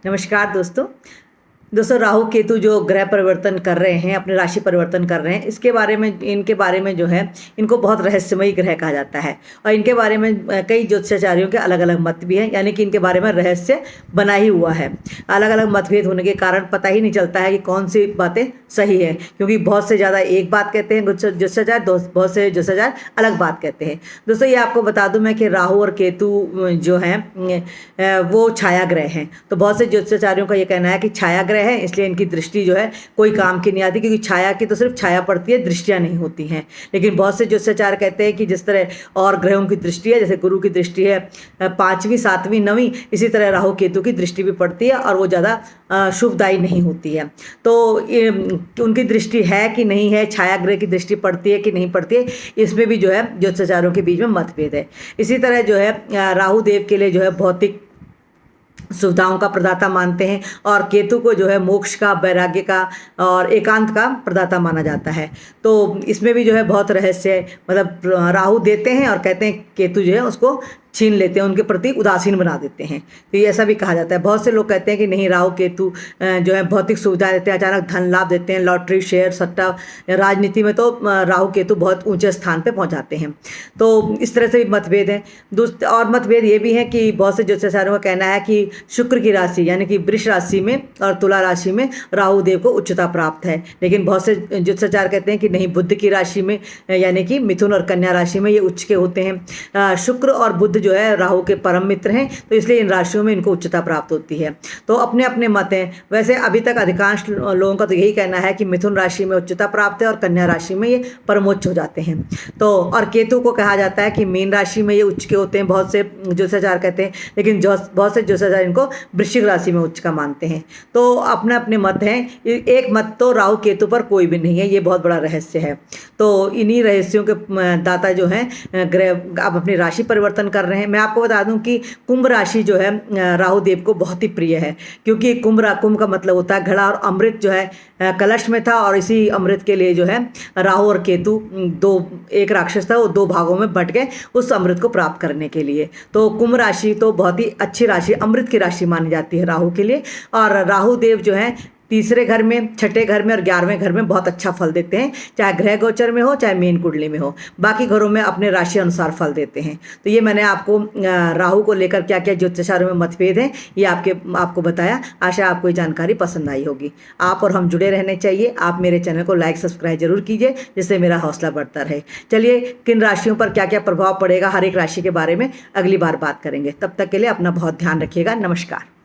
नमस्कार दोस्तों राहु केतु जो ग्रह परिवर्तन कर रहे हैं, अपने राशि परिवर्तन कर रहे हैं, इनके बारे में जो है, इनको बहुत रहस्यमयी ग्रह कहा जाता है। और इनके बारे में कई ज्योतिषाचार्यों के अलग अलग मत भी हैं, यानी कि इनके बारे में रहस्य बना ही हुआ है। अलग अलग मतभेद होने के कारण पता ही नहीं चलता है कि कौन सी बातें सही है, क्योंकि बहुत से ज़्यादा एक बात कहते हैं ज्योतिषाचार्य, बहुत से ज्योतिषाचार्य अलग बात कहते हैं। दोस्तों ये आपको बता दूं मैं कि राहु और केतु जो हैं वो छाया ग्रह हैं। तो बहुत से ज्योतिषाचार्यों का ये कहना है कि छाया ग्रह है, इसलिए इनकी दृष्टि जो है कोई काम की नहीं आती, क्योंकि छाया की तो सिर्फ छाया पड़ती है, दृष्टियां नहीं होती हैं। लेकिन बहुत से ज्योतिषाचार्य कहते हैं कि जिस तरह और ग्रहों की दृष्टि है, जैसे गुरु की दृष्टि है 5वीं 7वीं 9वीं, इसी तरह राहु केतु की दृष्टि भी पड़ती है और वो ज़्यादा शुभदायी नहीं होती है। तो उनकी दृष्टि है कि नहीं है, छाया ग्रह की दृष्टि पड़ती है कि नहीं पड़ती है, इसमें भी जो है ज्योतिषाचार्यों के बीच में मतभेद है। इसी तरह जो है राहु देव के लिए जो है भौतिक सुविधाओं का प्रदाता मानते हैं, और केतु को जो है मोक्ष का, वैराग्य का और एकांत का प्रदाता माना जाता है। तो इसमें भी जो है बहुत रहस्य है, मतलब राहु देते हैं और कहते हैं केतु जो है उसको छीन लेते हैं, उनके प्रति उदासीन बना देते हैं। तो ये ऐसा भी कहा जाता है। बहुत से लोग कहते हैं कि नहीं, राहु केतु जो है भौतिक सुविधा देते हैं, अचानक धन लाभ देते हैं, लॉटरी, शेयर, सट्टा, राजनीति में तो राहु केतु बहुत ऊंचे स्थान पे पहुंचाते हैं। तो इस तरह से भी मतभेद हैं। और मतभेद ये भी है कि बहुत से ज्योतिषाचार्यों का कहना है कि शुक्र की राशि यानी कि वृष राशि में और तुला राशि में राहु देव को उच्चता प्राप्त है। लेकिन बहुत से ज्योतिषाचार्य कहते हैं कि नहीं, बुध की राशि में यानी कि मिथुन और कन्या राशि में ये उच्च के होते हैं। शुक्र और बुध जो है राहु के परम मित्र हैं, तो इसलिए इन राशियों में इनको उच्चता प्राप्त होती है। तो अपने अपने मत हैं। वैसे अभी तक अधिकांश लोगों का तो यही कहना है कि मिथुन राशि में उच्चता प्राप्त है और कन्या राशि में ये परमोच्च हो जाते हैं। तो और केतु को कहा जाता है कि मीन राशि में ये उच्च के होते हैं, बहुत से ज्योतिषाचार्य कहते हैं। लेकिन बहुत से ज्योतिषाचार्य इनको वृश्चिक राशि में उच्च का मानते हैं। तो अपने अपने मत हैं। एक मत तो राहु केतु पर कोई भी नहीं है, ये बहुत बड़ा रहस्य है। तो इन्हीं रहस्यों के दाता जो हैं ग्रह अब अपनी राशि परिवर्तन कर रहे हैं। मैं आपको बता दूं कि कुंभ राशि जो है राहु देव को बहुत ही प्रिय है, क्योंकि कुंभ का मतलब होता है घड़ा, और अमृत जो है कलश में था, और इसी अमृत के लिए जो है राहु और केतु एक राक्षस था, वो 2 भागों में बंट गए उस अमृत को प्राप्त करने के लिए। तो कुंभ राशि तो बहुत ही अच्छी राशि, अमृत की राशि मानी जाती है राहु के लिए। और राहु देव जो है तीसरे घर में, छठे घर में और 11वें घर में बहुत अच्छा फल देते हैं, चाहे ग्रह गोचर में हो चाहे मीन कुंडली में हो। बाकी घरों में अपने राशि अनुसार फल देते हैं। तो ये मैंने आपको राहु को लेकर क्या क्या ज्योतिषाचार्यों में मतभेद हैं ये आपको बताया। आशा आपको ये जानकारी पसंद आई होगी। आप और हम जुड़े रहने चाहिए। आप मेरे चैनल को लाइक सब्सक्राइब जरूर कीजिए, जिससे मेरा हौसला बढ़ता रहे। चलिए, किन राशियों पर क्या क्या प्रभाव पड़ेगा हर एक राशि के बारे में अगली बार बात करेंगे। तब तक के लिए अपना बहुत ध्यान रखिएगा। नमस्कार।